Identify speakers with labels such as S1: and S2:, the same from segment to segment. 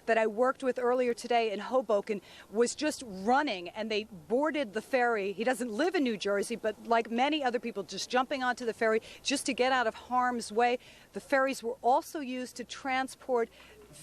S1: that I worked with earlier today in Hoboken was just running, and they boarded the ferry. He doesn't live in New Jersey, but like many other people, just jumping onto the ferry just to get out of harm's way. The ferries were also used to transport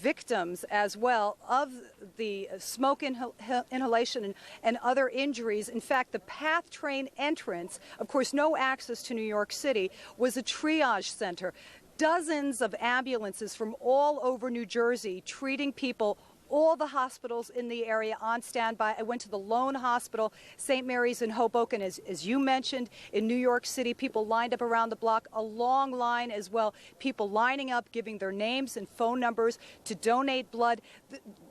S1: victims as well of the smoke inhalation and other injuries. In fact, the PATH train entrance, of course, no access to New York City, was a triage center. Dozens of ambulances from all over New Jersey treating people, all the hospitals in the area on standby. I went to the Lone Hospital, St. Mary's in Hoboken, as you mentioned. In New York City, people lined up around the block, a long line as well, people lining up, giving their names and phone numbers to donate blood.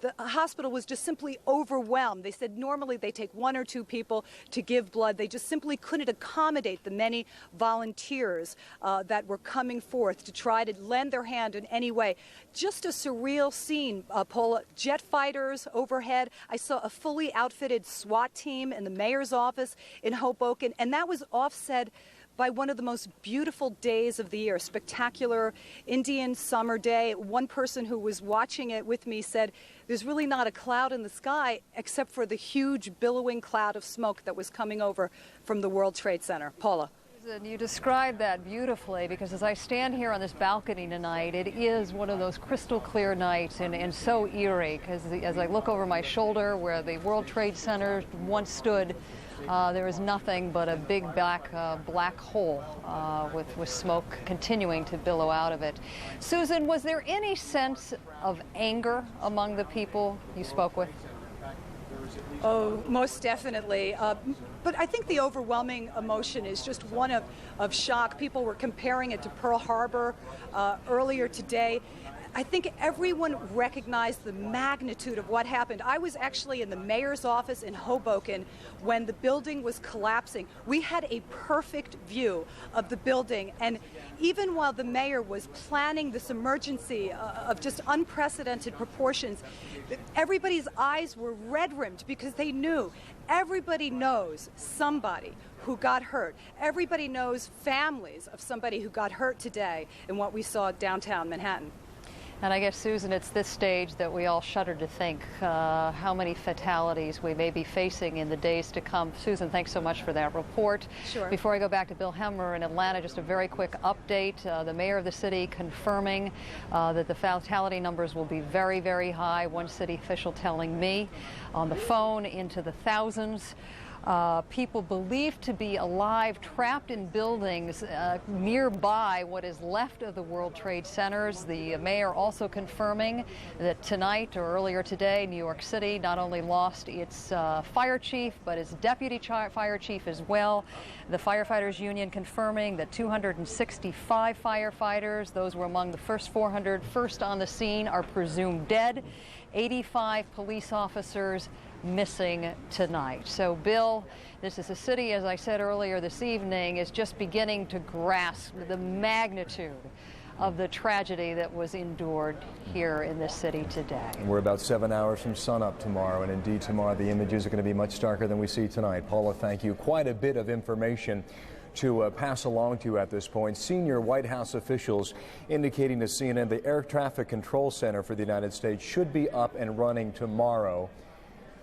S1: The hospital was just simply overwhelmed. They said normally they take 1 or 2 people to give blood. They just simply couldn't accommodate the many volunteers that were coming forth to try to lend their hand in any way. Just a surreal scene, Paula. Jet fighters overhead. I saw a fully outfitted SWAT team in the mayor's office in Hoboken, and that was offset by one of the most beautiful days of the year, spectacular Indian summer day. One person who was watching it with me said there's really not a cloud in the sky except for the huge billowing cloud of smoke that was coming over from the World Trade Center. Paula.
S2: And you described that beautifully, because as I stand here on this balcony tonight, it is one of those crystal clear nights and so eerie, because as I look over my shoulder where the World Trade Center once stood, there is nothing but a big black hole with smoke continuing to billow out of it. Susan, was there any sense of anger among the people you spoke with?
S1: Oh, most definitely. But I think the overwhelming emotion is just one of shock. People were comparing it to Pearl Harbor earlier today. I think everyone recognized the magnitude of what happened. I was actually in the mayor's office in Hoboken when the building was collapsing. We had a perfect view of the building, and even while the mayor was planning this emergency of just unprecedented proportions, everybody's eyes were red-rimmed because they knew. Everybody knows somebody who got hurt. Everybody knows families of somebody who got hurt today in what we saw downtown Manhattan.
S2: And I guess, Susan, it's this stage that we all shudder to think how many fatalities we may be facing in the days to come. Susan, thanks so much for that report.
S1: Sure.
S2: Before I go back to Bill Hemmer in Atlanta, just a very quick update. The mayor of the city confirming that the fatality numbers will be very, very high. One city official telling me on the phone into the thousands. People believed to be alive, trapped in buildings nearby what is left of the World Trade Centers. The mayor also confirming that tonight or earlier today, New York City not only lost its fire chief, but its deputy fire chief as well. The firefighters union confirming that 265 firefighters, those were among the first 400 first on the scene, are presumed dead. 85 police officers missing tonight. So, Bill, this is a city, as I said earlier this evening, is just beginning to grasp the magnitude of the tragedy that was endured here in this city today.
S3: We're about 7 hours from sunup tomorrow, and indeed tomorrow the images are going to be much darker than we see tonight. Paula, thank you. Quite a bit of information to pass along to you at this point. Senior White House officials indicating to CNN the Air Traffic Control Center for the United States should be up and running tomorrow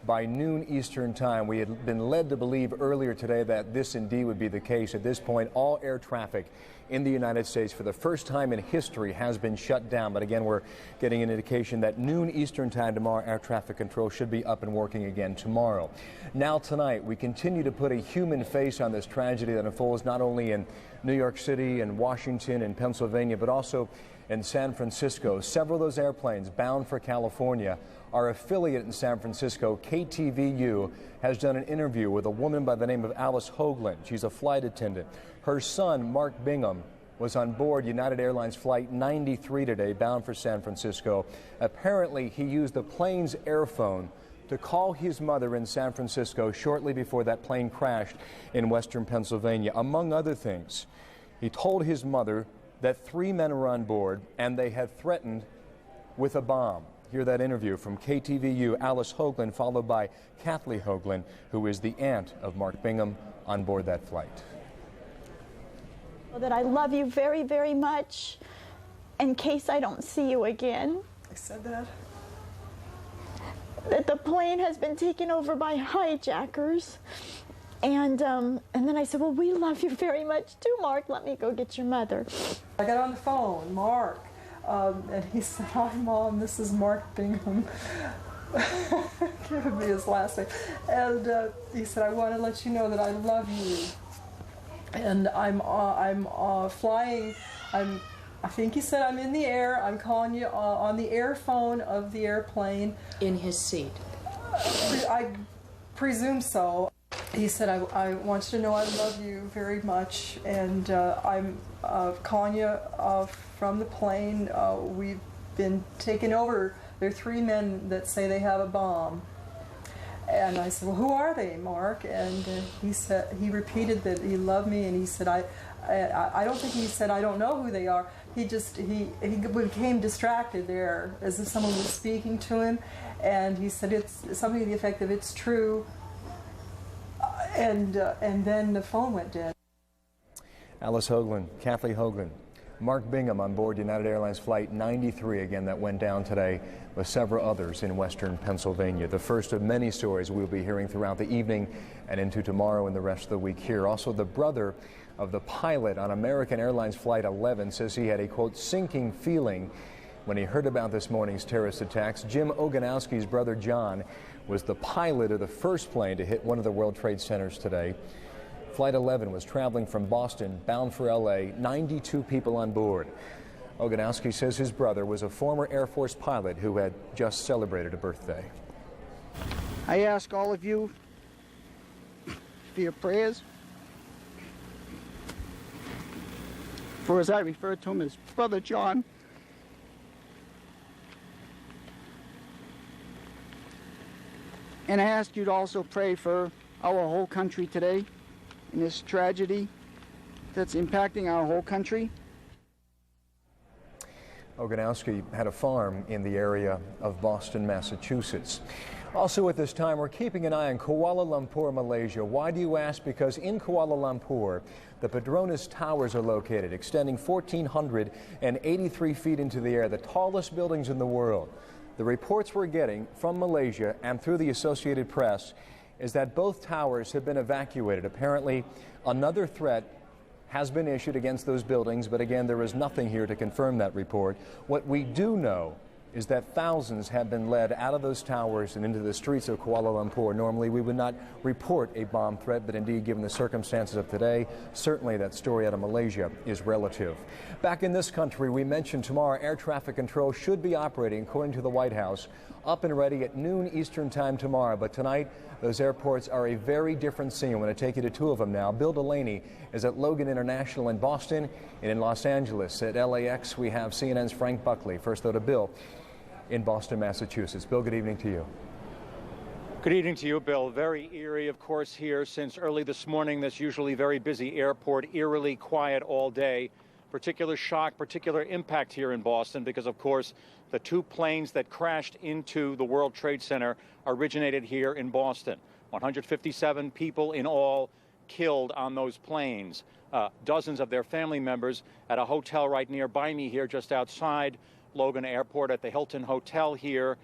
S3: by noon Eastern time. We had been led to believe earlier today that this indeed would be the case. At this point, all air traffic in the United States for the first time in history has been shut down. But again, we're getting an indication that noon Eastern time tomorrow, air traffic control should be up and working again tomorrow. Now tonight, we continue to put a human face on this tragedy that unfolds not only in New York City and Washington and Pennsylvania, but also in San Francisco. Several of those airplanes bound for California. Our affiliate in San Francisco, KTVU, has done an interview with a woman by the name of Alice Hoagland. She's a flight attendant. Her son, Mark Bingham, was on board United Airlines Flight 93 today, bound for San Francisco. Apparently, he used the plane's airphone to call his mother in San Francisco shortly before that plane crashed in western Pennsylvania. Among other things, he told his mother that 3 men were on board and they had threatened with a bomb. Hear that interview from KTVU, Alice Hoagland, followed by Kathleen Hoagland, who is the aunt of Mark Bingham on board that flight.
S4: That I love you very, very much in case I don't see you again.
S5: I said that.
S4: that the plane has been taken over by hijackers. And then I said, well, we love you very much too, Mark. Let me go get your mother.
S5: I got on the phone, Mark, and he said, hi, Mom, this is Mark Bingham. Giving me his last name. And he said, I want to let you know that I love you. And I'm flying. I think he said I'm in the air. I'm calling you on the air phone of the airplane.
S6: In his seat.
S5: I presume so. He said, I want you to know I love you very much, and I'm calling you from the plane. We've been taken over. There are 3 men that say they have a bomb. And I said, well, who are they, Mark? And he repeated that he loved me, and he said, I don't think he said, I don't know who they are. He became distracted there, as if someone was speaking to him, and he said, it's something to the effect of, it's true, and then the phone went dead.
S3: Alice Hoagland, Kathleen Hoagland, Mark Bingham on board United Airlines Flight 93, again, that went down today, with several others in western Pennsylvania. The first of many stories we'll be hearing throughout the evening and into tomorrow and the rest of the week here. Also, the brother of the pilot on American Airlines Flight 11 says he had a, quote, sinking feeling when he heard about this morning's terrorist attacks. Jim Oganowski's brother John was the pilot of the first plane to hit one of the World Trade Centers today. Flight 11 was traveling from Boston, bound for L.A., 92 people on board. Oganowski says his brother was a former Air Force pilot who had just celebrated a birthday.
S7: I ask all of you for your prayers for, as I refer to him, as Brother John. And I ask you to also pray for our whole country today in this tragedy that's impacting our whole country.
S3: Oganowski had a farm in the area of Boston, Massachusetts. Also at this time, we're keeping an eye on Kuala Lumpur, Malaysia. Why do you ask? Because in Kuala Lumpur, the Padronas Towers are located, extending 1,483 feet into the air, the tallest buildings in the world. The reports we're getting from Malaysia and through the Associated Press is that both towers have been evacuated. Apparently, another threat has been issued against those buildings, but again, there is nothing here to confirm that report. What we do know is that thousands have been led out of those towers and into the streets of Kuala Lumpur. Normally, we would not report a bomb threat, but indeed, given the circumstances of today, certainly that story out of Malaysia is relative. Back in this country, we mentioned tomorrow air traffic control should be operating, according to the White House, up and ready at noon Eastern time tomorrow. But tonight, those airports are a very different scene. I'm going to take you to 2 of them now. Bill Delaney is at Logan International in Boston, and in Los Angeles at LAX, we have CNN's Frank Buckley. First, though, to Bill in Boston, Massachusetts. Bill, good evening to you.
S8: Good evening to you, Bill. Very eerie, of course, here since early this morning. This usually very busy airport, eerily quiet all day. Particular shock, particular impact here in Boston because, of course, the 2 planes that crashed into the World Trade Center originated here in Boston. 157 people in all killed on those planes. Dozens of their family members at a hotel right nearby me here, just outside Logan Airport at the Hilton Hotel here,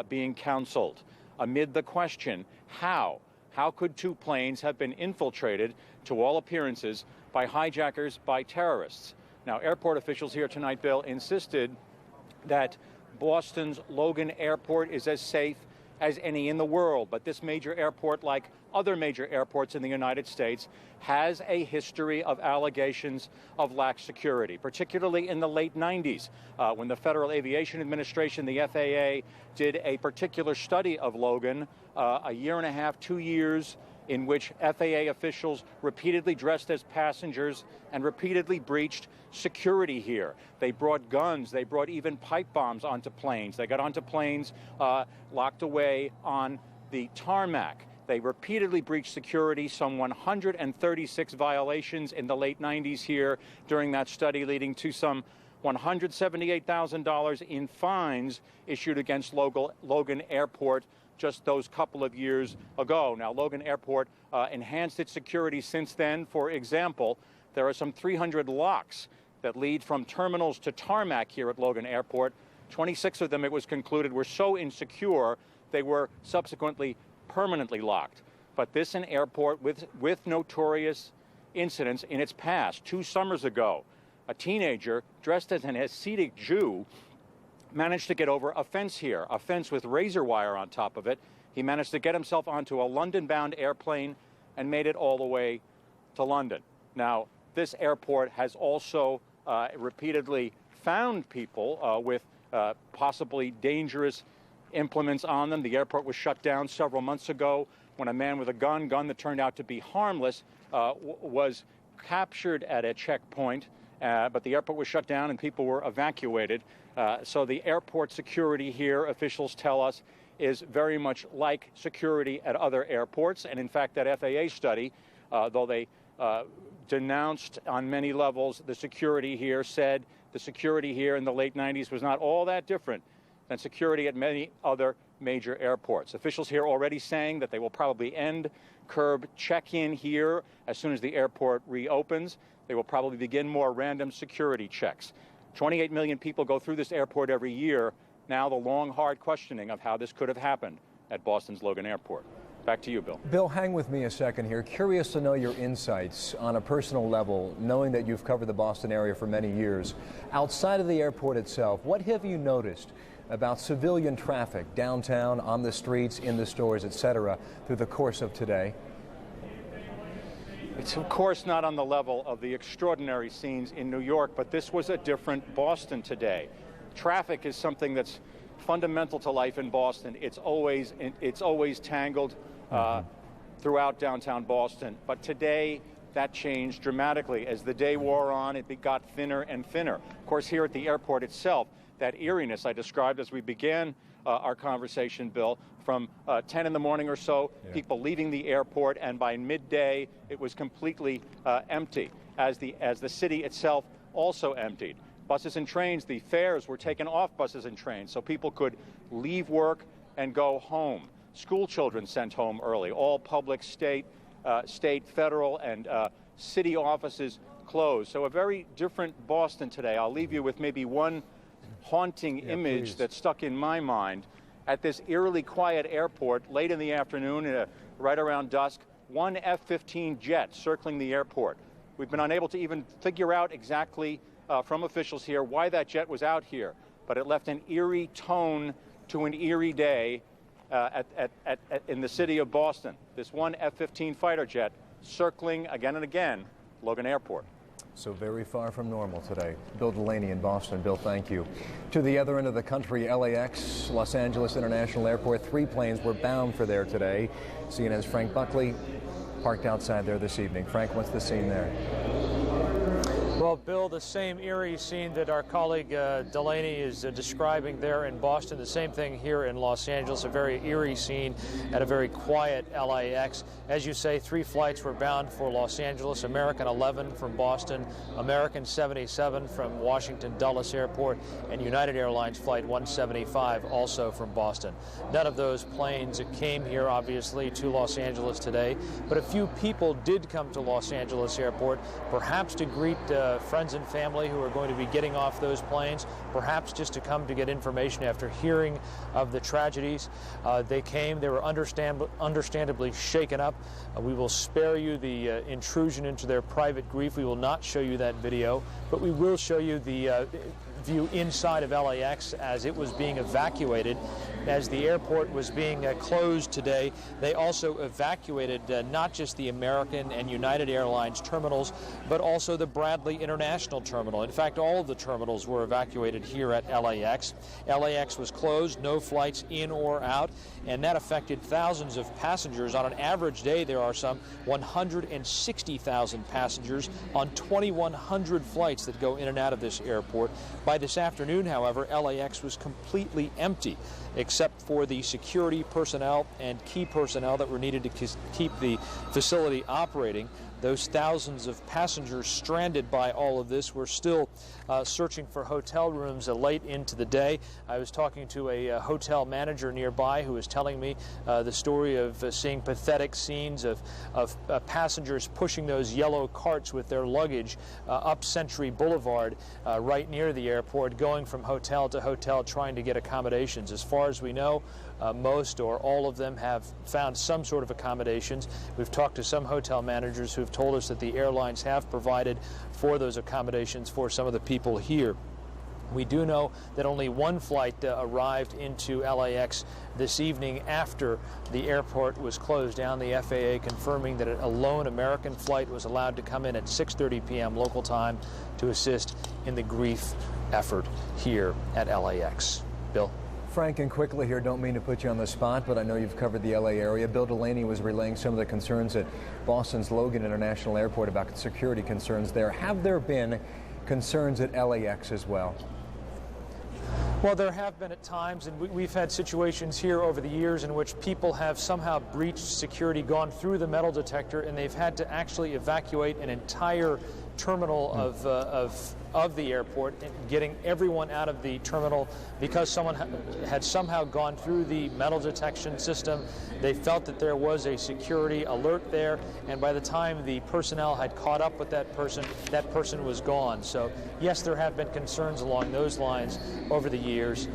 S8: being counseled. Amid the question, how could 2 planes have been infiltrated, to all appearances, by hijackers, by terrorists? Now, airport officials here tonight, Bill, insisted that Boston's Logan Airport is as safe as any in the world. But this major airport, like other major airports in the United States, has a history of allegations of lax security, particularly in the late 90s, when the Federal Aviation Administration, the FAA, did a particular study of Logan, a year and a half, 2 years, in which FAA officials repeatedly dressed as passengers and repeatedly breached security here. They brought guns. They brought even pipe bombs onto planes. They got onto planes locked away on the tarmac. They repeatedly breached security, some 136 violations in the late 90s here during that study, leading to some $178,000 in fines issued against Logan Airport just those couple of years ago. Now, Logan Airport enhanced its security since then. For example, there are some 300 locks that lead from terminals to tarmac here at Logan Airport. 26 of them, it was concluded, were so insecure they were subsequently permanently locked. But this an airport with notorious incidents in its past. 2 summers ago, a teenager dressed as an Hasidic Jew managed to get over a fence here, a fence with razor wire on top of it. He managed to get himself onto a London-bound airplane and made it all the way to London. Now, this airport has also repeatedly found people with possibly dangerous implements on them. The airport was shut down several months ago when a man with a gun that turned out to be harmless, was captured at a checkpoint, but the airport was shut down and people were evacuated. So the airport security here, officials tell us, is very much like security at other airports. And in fact, that FAA study, though they denounced on many levels the security here, said the security here in the late 90s was not all that different than security at many other major airports. Officials here already saying that they will probably curb check-in here as soon as the airport reopens. They will probably begin more random security checks. 28 million people go through this airport every year. Now the long, hard questioning of how this could have happened at Boston's Logan Airport. Back to you, Bill.
S3: Bill, hang with me a second here. Curious to know your insights on a personal level, knowing that you've covered the Boston area for many years. Outside of the airport itself, what have you noticed about civilian traffic downtown, on the streets, in the stores, etc., through the course of today?
S8: It's of course not on the level of the extraordinary scenes in New York, but this was a different Boston today. Traffic is something that's fundamental to life in Boston. It's always tangled throughout downtown Boston. But today, that changed dramatically. As the day wore on, it got thinner and thinner. Of course, here at the airport itself, that eeriness I described as we began our conversation, Bill, from 10 in the morning or so, people leaving the airport, and by midday, it was completely empty, as the city itself also emptied. Buses and trains, the fares were taken off buses and trains, so people could leave work and go home. School children sent home early. All public, state, federal, and city offices closed. So a very different Boston today. I'll leave you with maybe one haunting image that stuck in my mind. At this eerily quiet airport, late in the afternoon, right around dusk, one F-15 jet circling the airport. We've been unable to even figure out exactly from officials here why that jet was out here, but it left an eerie tone to an eerie day in the city of Boston. This one F-15 fighter jet circling again and again Logan Airport.
S3: So very far from normal today. Bill Delaney in Boston. Bill, thank you. To the other end of the country, LAX, Los Angeles International Airport, 3 planes were bound for there today. CNN's Frank Buckley parked outside there this evening. Frank, what's the scene there?
S6: Well, Bill, the same eerie scene that our colleague Delaney is describing there in Boston, the same thing here in Los Angeles, a very eerie scene at a very quiet LAX. As you say, 3 flights were bound for Los Angeles, American 11 from Boston, American 77 from Washington Dulles Airport, and United Airlines Flight 175 also from Boston. None of those planes came here, obviously, to Los Angeles today, but a few people did come to Los Angeles Airport, perhaps to greet friends and family who are going to be getting off those planes, perhaps just to come to get information after hearing of the tragedies. They came, they were understandably shaken up. We will spare you the intrusion into their private grief. We will not show you that video, but we will show you the view inside of LAX as it was being evacuated. As the airport was being closed today, they also evacuated not just the American and United Airlines terminals, but also the Bradley International Terminal. In fact, all of the terminals were evacuated here at LAX. LAX was closed, no flights in or out, and that affected thousands of passengers. On an average day, there are some 160,000 passengers on 2,100 flights that go in and out of this airport. By this afternoon, however, LAX was completely empty, except for the security personnel and key personnel that were needed to keep the facility operating. Those thousands of passengers stranded by all of this were still searching for hotel rooms late into the day. I was talking to a hotel manager nearby who was telling me the story of seeing pathetic scenes of passengers pushing those yellow carts with their luggage up Century Boulevard right near the airport, going from hotel to hotel trying to get accommodations. As far as we know, most or all of them have found some sort of accommodations. We've talked to some hotel managers who've told us that the airlines have provided for those accommodations for some of the people here. We do know that only one flight arrived into LAX this evening after the airport was closed down, the FAA confirming that a lone American flight was allowed to come in at 6:30 p.m. local time to assist in the grief effort here at LAX. Bill?
S3: Frank, and quickly here, don't mean to put you on the spot, but I know you've covered the LA area. Bill Delaney was relaying some of the concerns at Boston's Logan International Airport about security concerns there. Have there been concerns at LAX as well?
S6: Well, there have been at times, and we've had situations here over the years in which people have somehow breached security, gone through the metal detector, and they've had to actually evacuate an entire terminal of the airport, and getting everyone out of the terminal because someone had somehow gone through the metal detection system. They felt that there was a security alert there, and by the time the personnel had caught up with that person was gone. So yes, there have been concerns along those lines over the years,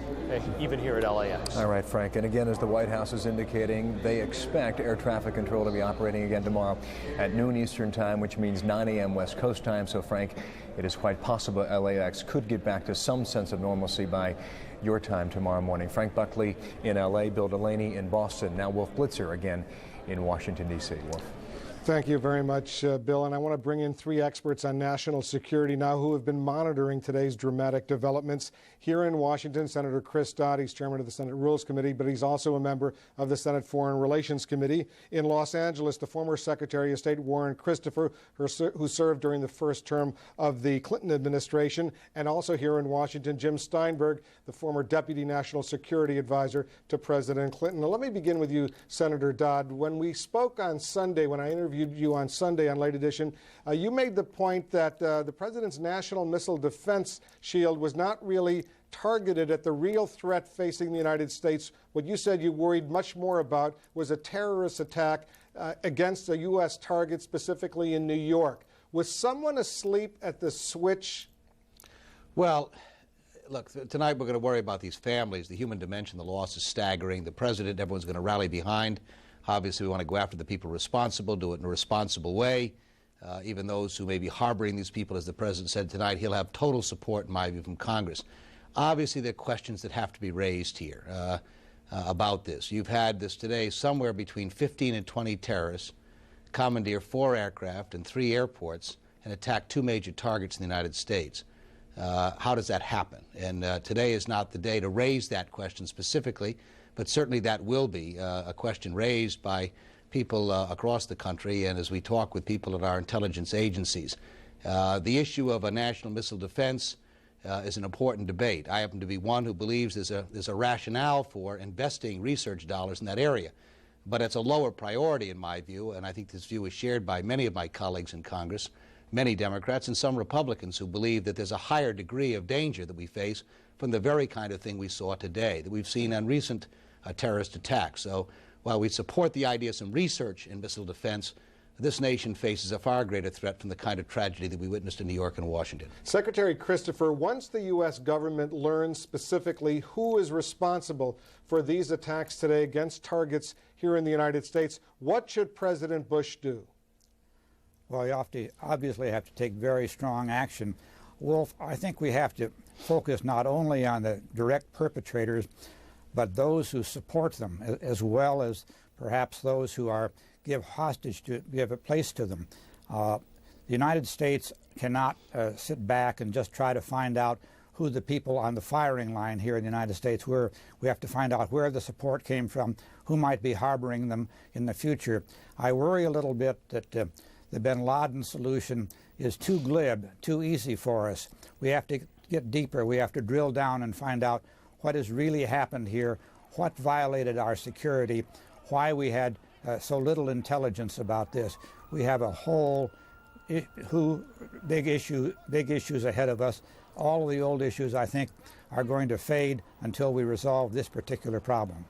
S6: even here at LAX.
S3: All right, Frank, and again, as the White House is indicating, they expect air traffic control to be operating again tomorrow at noon Eastern time, which means 9 a.m. West Coast time. So, Frank, it is quite possible LAX could get back to some sense of normalcy by your time tomorrow morning. Frank Buckley in LA, Bill Delaney in Boston. Now Wolf Blitzer again in Washington, D.C. Wolf.
S9: Thank you very much, Bill. And I want to bring in three experts on national security now who have been monitoring today's dramatic developments. Here in Washington, Senator Chris Dodd, he's chairman of the Senate Rules Committee, but he's also a member of the Senate Foreign Relations Committee. In Los Angeles, the former Secretary of State Warren Christopher, who served during the first term of the Clinton administration. And also here in Washington, Jim Steinberg, the former Deputy National Security Advisor to President Clinton. Now, let me begin with you, Senator Dodd. When we spoke on Sunday, when I interviewed you on Sunday on Late Edition, you made the point that the president's National Missile Defense Shield was not really targeted at the real threat facing the United States. What you said you worried much more about was a terrorist attack against a U.S. target, specifically in New York. Was someone asleep at the switch?
S10: Well, look, tonight we're going to worry about these families. The human dimension, the loss is staggering. The president, everyone's going to rally behind. Obviously, we want to go after the people responsible, do it in a responsible way. Even those who may be harboring these people, as the president said tonight, he'll have total support, in my view, from Congress. Obviously, there are questions that have to be raised here about this. You've had this today, somewhere between 15 and 20 terrorists commandeer 4 aircraft and 3 airports and attack 2 major targets in the United States. How does that happen? And today is not the day to raise that question specifically, but certainly that will be a question raised by people across the country and as we talk with people at our intelligence agencies. The issue of a national missile defense is an important debate. I happen to be one who believes there's a rationale for investing research dollars in that area, but it's a lower priority in my view, and I think this view is shared by many of my colleagues in Congress, many Democrats and some Republicans who believe that there's a higher degree of danger that we face from the very kind of thing we saw today, that we've seen on recent terrorist attacks. So while we support the idea of some research in missile defense, this nation faces a far greater threat from the kind of tragedy that we witnessed in New York and Washington.
S9: Secretary Christopher, once the U.S. government learns specifically who is responsible for these attacks today against targets here in the United States, what should President Bush do?
S11: Well, you obviously have to take very strong action. Wolf, I think we have to focus not only on the direct perpetrators, but those who support them, as well as perhaps those who give a place to them. The United States cannot sit back and just try to find out who the people on the firing line here in the United States were. We have to find out where the support came from, who might be harboring them in the future. I worry a little bit that the bin Laden solution is too glib, too easy for us. We have to get deeper. We have to drill down and find out what has really happened here, what violated our security, why we had so little intelligence about this. We have a whole big issues ahead of us. All of the old issues, I think, are going to fade until we resolve this particular problem.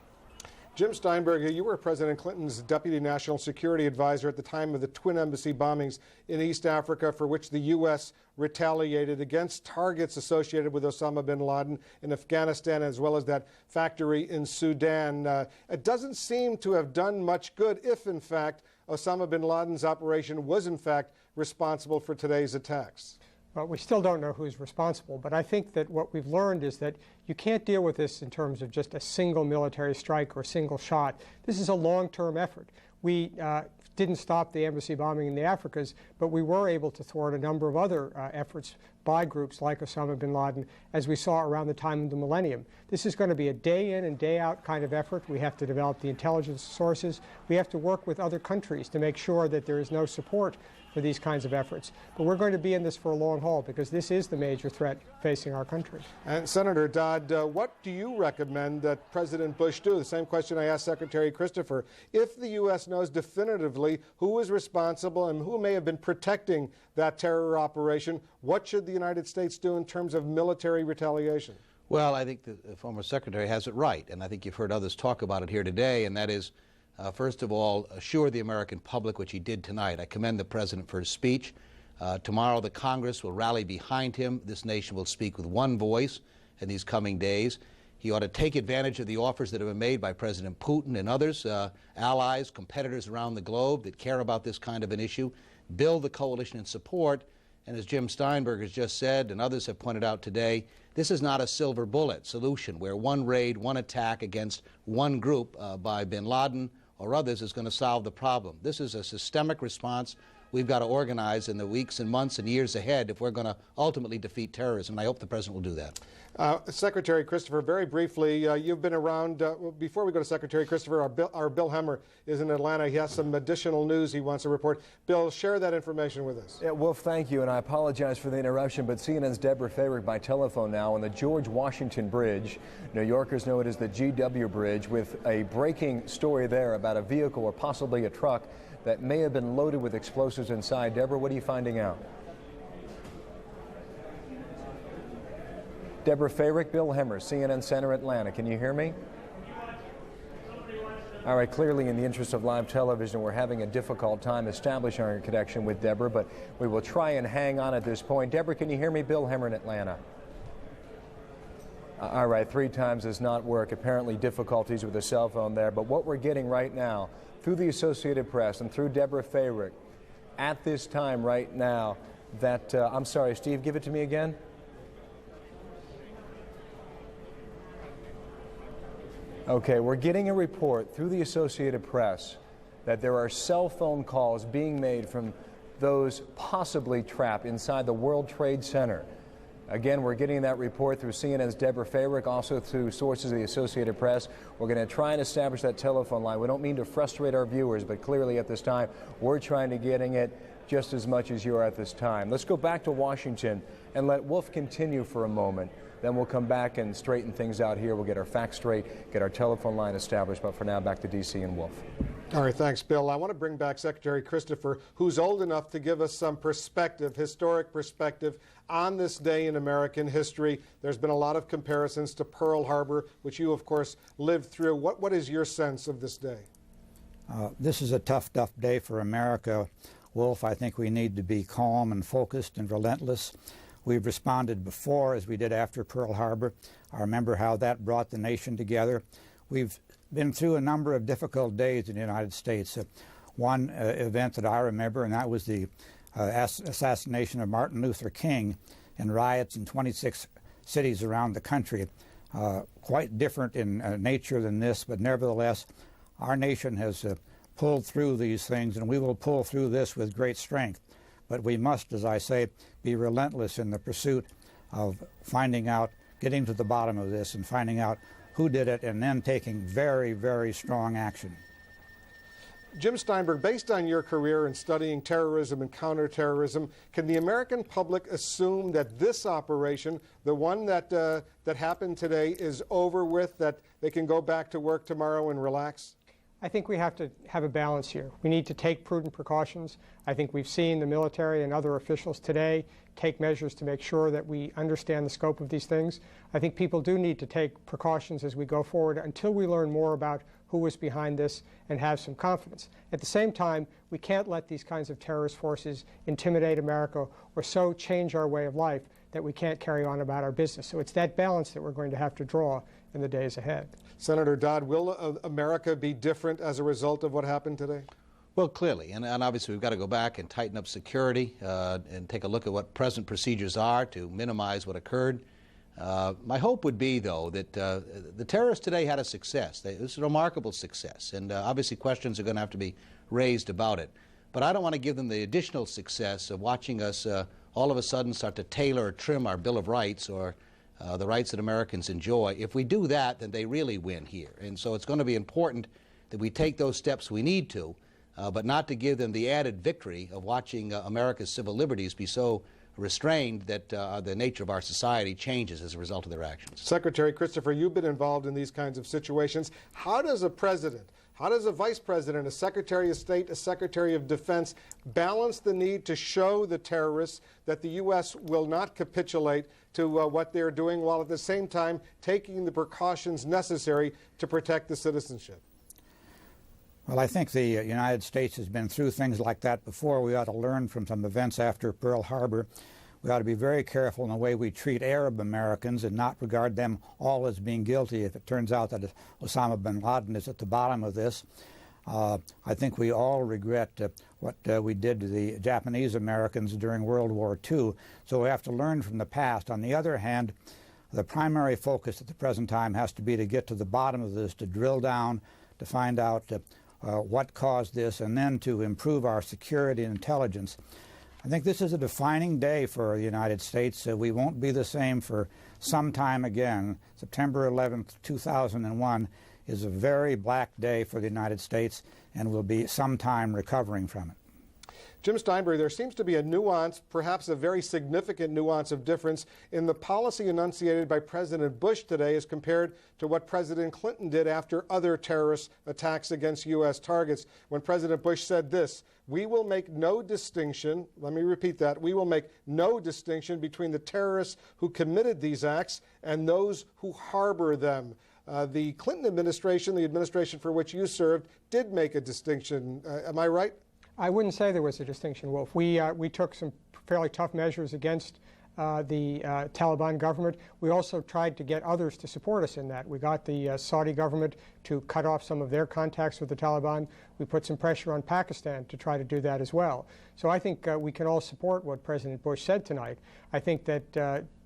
S9: Jim Steinberg, you were President Clinton's Deputy National Security Advisor at the time of the Twin Embassy bombings in East Africa, for which the U.S. retaliated against targets associated with Osama bin Laden in Afghanistan, as well as that factory in Sudan. It doesn't seem to have done much good if, in fact, Osama bin Laden's operation was, in fact, responsible for today's attacks.
S12: Well, we still don't know who's responsible, but I think that what we've learned is that you can't deal with this in terms of just a single military strike or a single shot. This is a long-term effort. We didn't stop the embassy bombing in the Africas, but we were able to thwart a number of other efforts by groups like Osama bin Laden, as we saw around the time of the millennium. This is going to be a day in and day out kind of effort. We have to develop the intelligence sources. We have to work with other countries to make sure that there is no support for these kinds of efforts. But we're going to be in this for a long haul, because this is the major threat facing our country.
S9: And Senator Dodd, what do you recommend that President Bush do? The same question I asked Secretary Christopher. If the U.S. knows definitively who is responsible and who may have been protecting that terror operation, what should the United States do in terms of military retaliation?
S10: Well, I think the former secretary has it right, and I think you've heard others talk about it here today, and that is, first of all, assure the American public, which he did tonight. I commend the President for his speech. Tomorrow the Congress will rally behind him. This nation will speak with one voice in these coming days. He ought to take advantage of the offers that have been made by President Putin and others, allies, competitors around the globe that care about this kind of an issue, build the coalition in support. And as Jim Steinberg has just said, and others have pointed out today, this is not a silver bullet solution where one raid, one attack against one group by bin Laden or others is going to solve the problem. This is a systemic response we've got to organize in the weeks and months and years ahead if we're going to ultimately defeat terrorism. And I hope the President will do that.
S9: Secretary Christopher, very briefly, you've been around. Before we go to Secretary Christopher, our Bill Hemmer is in Atlanta. He has some additional news he wants to report. Bill, share that information with us.
S3: Yeah, Wolf, thank you, and I apologize for the interruption, but CNN's Deborah Favorick by telephone now on the George Washington Bridge. New Yorkers know it as the GW Bridge, with a breaking story there about a vehicle or possibly a truck that may have been loaded with explosives inside. Deborah, what are you finding out? Deborah Favorick, Bill Hemmer, CNN Center, Atlanta. Can you hear me? All right, clearly in the interest of live television, we're having a difficult time establishing our connection with Deborah, but we will try and hang on at this point. Deborah, can you hear me? Bill Hemmer in Atlanta. All right, 3 times does not work. Apparently difficulties with the cell phone there, but what we're getting right now through the Associated Press and through Deborah Favorick at this time right now that, I'm sorry, Steve, give it to me again. Okay, we're getting a report through the Associated Press that there are cell phone calls being made from those possibly trapped inside the World Trade Center. Again, we're getting that report through CNN's Deborah Favorick, also through sources of the Associated Press. We're going to try and establish that telephone line. We don't mean to frustrate our viewers, but clearly at this time, we're trying to getting it just as much as you are at this time. Let's go back to Washington and let Wolf continue for a moment. Then we'll come back and straighten things out here. We'll get our facts straight, get our telephone line established. But for now, back to D.C. and Wolf.
S9: All right, thanks, Bill. I want to bring back Secretary Christopher, who's old enough to give us some perspective, historic perspective, on this day in American history. There's been a lot of comparisons to Pearl Harbor, which you, of course, lived through. What is your sense of this day?
S11: This is a tough day for America, Wolf. I think we need to be calm and focused and relentless. We've responded before, as we did after Pearl Harbor. I remember how that brought the nation together. We've been through a number of difficult days in the United States. One event that I remember, and that was the assassination of Martin Luther King and riots in 26 cities around the country. Quite different in nature than this, but nevertheless, our nation has pulled through these things, and we will pull through this with great strength. But we must, as I say, be relentless in the pursuit of finding out, getting to the bottom of this and finding out who did it, and then taking very, very strong action.
S9: Jim Steinberg, based on your career in studying terrorism and counterterrorism, can the American public assume that this operation, the one that happened today, is over with, that they can go back to work tomorrow and relax?
S12: I think we have to have a balance here. We need to take prudent precautions. I think we've seen the military and other officials today take measures to make sure that we understand the scope of these things. I think people do need to take precautions as we go forward until we learn more about who was behind this and have some confidence. At the same time, we can't let these kinds of terrorist forces intimidate America or so change our way of life that we can't carry on about our business. So it's that balance that we're going to have to draw in the days ahead.
S9: Senator Dodd, will America be different as a result of what happened today?
S10: Well, clearly, and obviously we've got to go back and tighten up security and take a look at what present procedures are to minimize what occurred. My hope would be, though, that the terrorists today had a success. It was a remarkable success, and obviously questions are going to have to be raised about it. But I don't want to give them the additional success of watching us all of a sudden start to tailor or trim our Bill of Rights or the rights that Americans enjoy. If we do that, then they really win here. And so it's going to be important that we take those steps we need to, but not to give them the added victory of watching America's civil liberties be so restrained that the nature of our society changes as a result of their actions.
S9: Secretary Christopher, you've been involved in these kinds of situations. How does a president, how does a vice president, a secretary of state, a secretary of defense balance the need to show the terrorists that the U.S. will not capitulate to what they're doing, while at the same time taking the precautions necessary to protect the citizenship?
S11: Well, I think the United States has been through things like that before. We ought to learn from some events after Pearl Harbor. We ought to be very careful in the way we treat Arab Americans and not regard them all as being guilty if it turns out that Osama bin Laden is at the bottom of this. I think we all regret what we did to the Japanese Americans during World War II, so we have to learn from the past. On the other hand, the primary focus at the present time has to be to get to the bottom of this, to drill down, to find out what caused this, and then to improve our security and intelligence. I think this is a defining day for the United States. We won't be the same for some time again. September 11th, 2001 is a very black day for the United States, and we'll be some time recovering from it.
S9: Jim Steinberg, there seems to be a nuance, perhaps a very significant nuance of difference in the policy enunciated by President Bush today as compared to what President Clinton did after other terrorist attacks against U.S. targets. When President Bush said this, "We will make no distinction," let me repeat that, "we will make no distinction between the terrorists who committed these acts and those who harbor them." The Clinton administration, the administration for which you served, did make a distinction. Am I right?
S12: I wouldn't say there was a distinction, Wolf. We took some fairly tough measures against the Taliban government. We also tried to get others to support us in that. We got the Saudi government to cut off some of their contacts with the Taliban. We put some pressure on Pakistan to try to do that as well. So I think we can all support what President Bush said tonight. I think that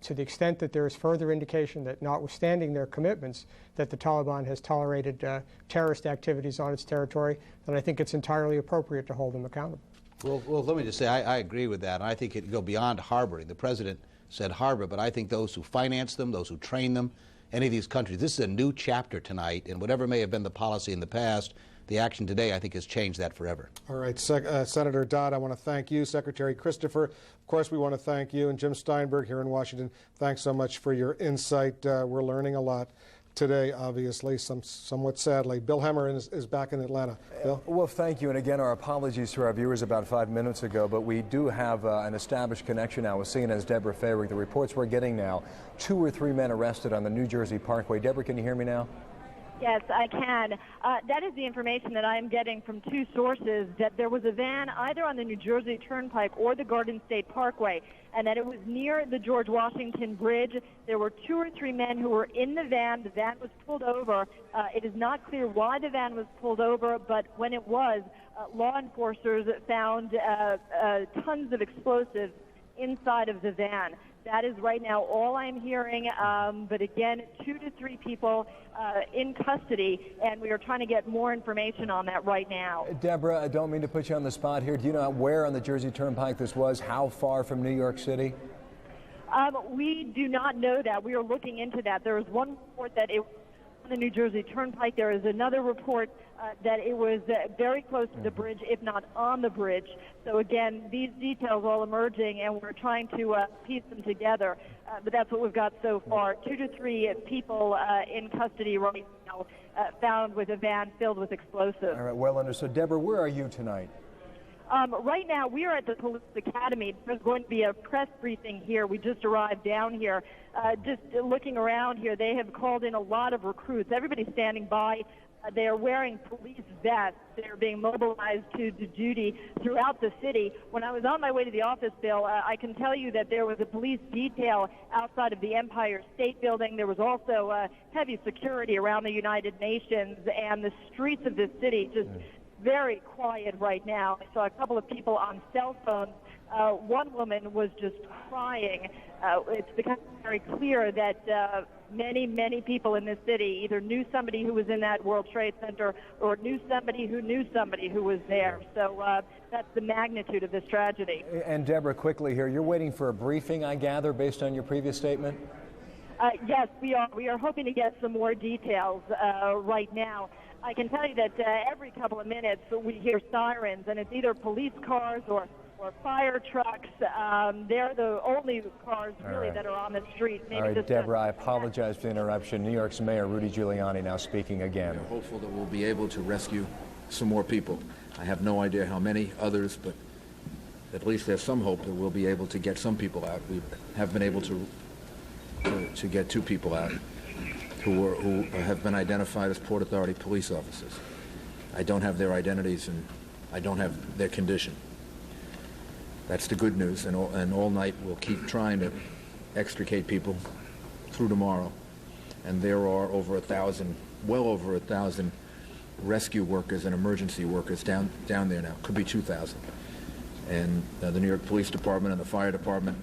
S12: to the extent that there is further indication that, notwithstanding their commitments, that the Taliban has tolerated terrorist activities on its territory, then I think it's entirely appropriate to hold them accountable.
S10: Well, let me just say, I agree with that. And I think it go beyond harboring. The president said harbor, but I think those who finance them, those who train them, any of these countries, this is a new chapter tonight, and whatever may have been the policy in the past, the action today, I think, has changed that forever.
S9: All right, Senator Dodd, I want to thank you. Secretary Christopher, of course, we want to thank you. And Jim Steinberg here in Washington, thanks so much for your insight. We're learning a lot today, obviously, somewhat sadly. Bill Hemmer is back in Atlanta. Bill?
S3: Well, thank you. And again, our apologies to our viewers about 5 minutes ago, but we do have an established connection now with CNN's Deborah Fayrick. The reports we're getting now, 2 or 3 men arrested on the New Jersey Parkway. Deborah, can you hear me now?
S13: Yes, I can. That is the information that I am getting from 2 sources, that there was a van either on the New Jersey Turnpike or the Garden State Parkway, and that it was near the George Washington Bridge. There were 2 or 3 men who were in the van. The van was pulled over. It is not clear why the van was pulled over, but when it was, law enforcers found tons of explosives inside of the van. That is right now all I'm hearing, but again, 2 to 3 people in custody, and we are trying to get more information on that right now.
S3: Deborah, I don't mean to put you on the spot here. Do you know where on the Jersey Turnpike this was? How far from New York City?
S13: We do not know that. We are looking into that. There is one report that it was the New Jersey Turnpike. There is another report that it was very close to the bridge, if not on the bridge. So again, these details all emerging, and we're trying to piece them together. But that's what we've got so far. 2 to 3 people in custody right now, found with a van filled with explosives.
S3: All right, well understood. Deborah, where are you tonight?
S13: Right now, we are at the Police Academy. There's going to be a press briefing here. We just arrived down here. Just looking around here, they have called in a lot of recruits. Everybody's standing by. They are wearing police vests. They're being mobilized to duty throughout the city. When I was on my way to the office, Bill, I can tell you that there was a police detail outside of the Empire State Building. There was also heavy security around the United Nations, and the streets of this city just very quiet right now. I saw a couple of people on cell phones. One woman was just crying. It's become very clear that many people in this city either knew somebody who was in that World Trade Center or knew somebody who was there. So that's the magnitude of this tragedy.
S3: And Deborah, quickly here, you're waiting for a briefing, I gather, based on your previous statement?
S13: Yes, we are. We are hoping to get some more details right now. I can tell you that every couple of minutes we hear sirens, and it's either police cars or fire trucks. They're the only cars really that are on the street. Maybe
S3: all right, Deborah, I apologize for the interruption. New York's Mayor Rudy Giuliani now speaking again.
S14: We're hopeful that we'll be able to rescue some more people. I have no idea how many others, but at least there's some hope that we'll be able to get some people out. We have been able to get 2 people out who have been identified as Port Authority police officers. I don't have their identities, and I don't have their condition. That's the good news, and all night we'll keep trying to extricate people through tomorrow. And there are over 1,000, well over 1,000 rescue workers and emergency workers down there now. Could be 2,000. And the New York Police Department and the Fire Department,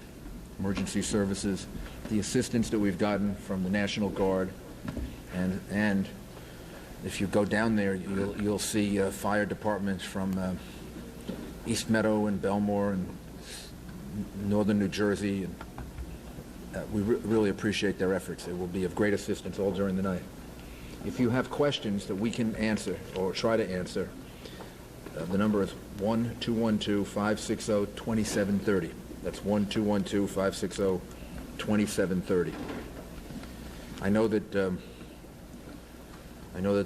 S14: emergency services, the assistance that we've gotten from the National Guard, and if you go down there, you'll see fire departments from East Meadow and Belmore and northern New Jersey. And we really appreciate their efforts. It will be of great assistance all during the night. If you have questions that we can answer or try to answer, the number is 1-212-560-2730. That's 1-212-560-2730. I know that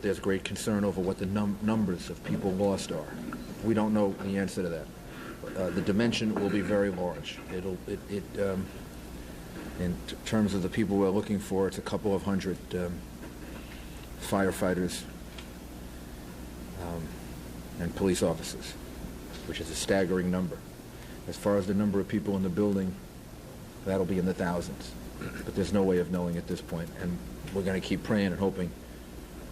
S14: there's great concern over what the numbers of people lost are. We don't know the answer to that. The dimension will be very large. In terms of the people we're looking for, it's a couple of hundred firefighters and police officers, which is a staggering number. As far as the number of people in the building, that'll be in the thousands. But there's no way of knowing at this point, and we're going to keep praying and hoping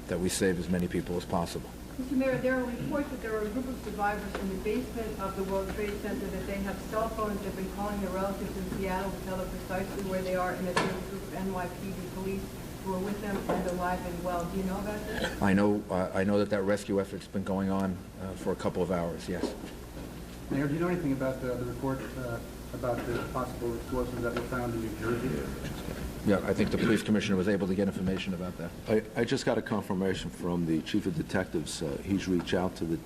S14: that we save as many people as possible.
S15: Mr. Mayor, there are reports that there are a group of survivors in the basement of the World Trade Center, that they have cell phones. They've been calling their relatives in Seattle to tell them precisely where they are, and that there's a group of NYPD police who are with them and alive and well. Do you know about this?
S14: I know that rescue effort's been going on for a couple of hours, yes.
S16: Mayor, do you know anything about the report about the possible explosives that were found in New Jersey?
S14: Yeah, I think the police commissioner was able to get information about that.
S17: I just got a confirmation from the chief of detectives. He's reached out to the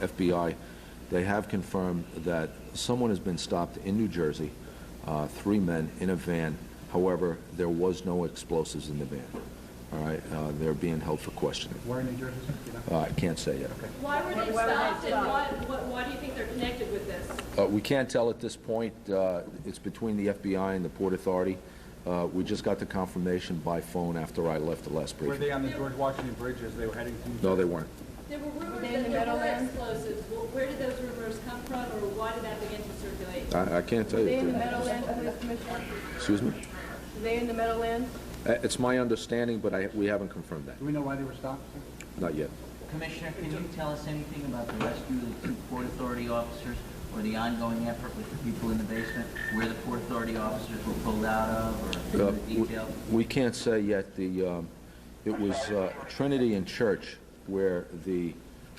S17: FBI. They have confirmed that someone has been stopped in New Jersey, 3 men in a van. However, there was no explosives in the van. All right, they're being held for questioning.
S16: Where in New Jersey? You know?
S17: I can't say yet.
S16: Okay.
S18: Why were they stopped, and why do you think they're connected with this?
S17: We can't tell at this point. It's between the FBI and the Port Authority. We just got the confirmation by phone after I left the last briefing.
S16: Were they on the George Washington Bridge as they were heading to New Jersey?
S17: No, they weren't.
S18: There were rumors that there were explosives. Where did those rumors come from, or why did that begin to circulate?
S17: I can't tell you.
S15: Were they in the Meadowlands, Police Commissioner?
S17: Excuse me?
S15: Were they in the Meadowlands?
S17: It's my understanding, but we haven't confirmed that.
S16: Do we know why they were stopped?
S17: Not yet.
S19: Commissioner, can you tell us anything about the rescue of the 2 Port Authority officers, or the ongoing effort with the people in the basement, where the Port Authority officers were pulled out of, or the detail?
S17: We can't say yet. It was Trinity and Church where the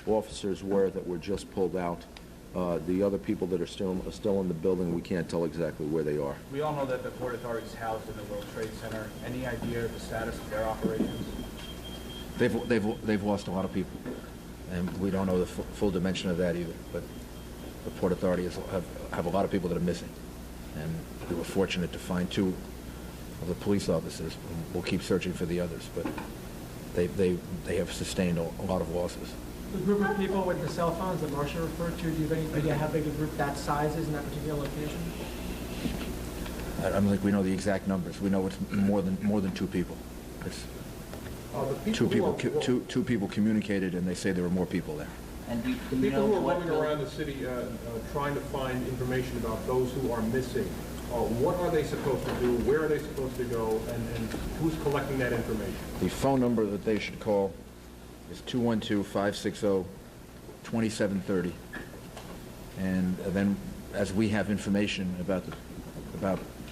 S17: officers were that were just pulled out. The other people that are still in the building, we can't tell exactly where they are.
S16: We all know that the Port Authority is housed in the World Trade Center. Any idea of the status of their operations?
S14: they've lost a lot of people, and we don't know the full dimension of that either. But the Port Authority have a lot of people that are missing, and we were fortunate to find 2 of the police officers. We'll keep searching for the others, but they have sustained a lot of losses.
S20: The group of people with the cell phones that Marcia referred to, do you have any idea how big a group that size is in that particular location?
S14: I don't think we know the exact numbers. We know it's more than 2 people. It's two people communicated, and they say there were more people there.
S18: And
S21: the people who are roaming around the city trying to find information about those who are missing, what are they supposed to do? Where are they supposed to go? And who's collecting that information?
S14: The phone number that they should call is 212-560-2730. And then, as we have information about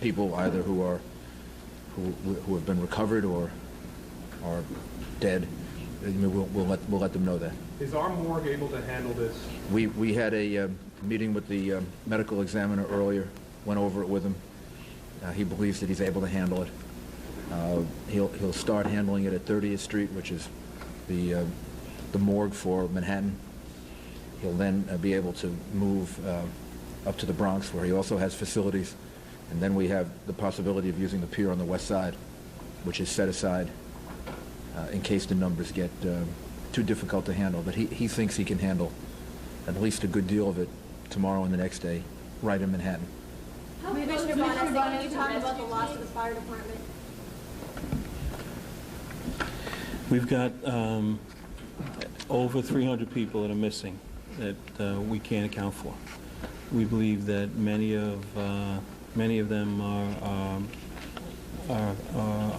S14: people either who have been recovered or are dead, we'll let them know that.
S21: Is our morgue able to handle this?
S14: We had a meeting with the medical examiner earlier. Went over it with him. He believes that he's able to handle it. He'll start handling it at 30th Street, which is the morgue for Manhattan. He'll then be able to move up to the Bronx, where he also has facilities. And then we have the possibility of using the pier on the west side, which is set aside in case the numbers get too difficult to handle. But he thinks he can handle at least a good deal of it tomorrow and the next day, right in Manhattan.
S22: Commissioner Bonnet, can you talk about the loss of the fire department?
S23: We've got over 300 people that are missing that we can't account for. We believe that many of them are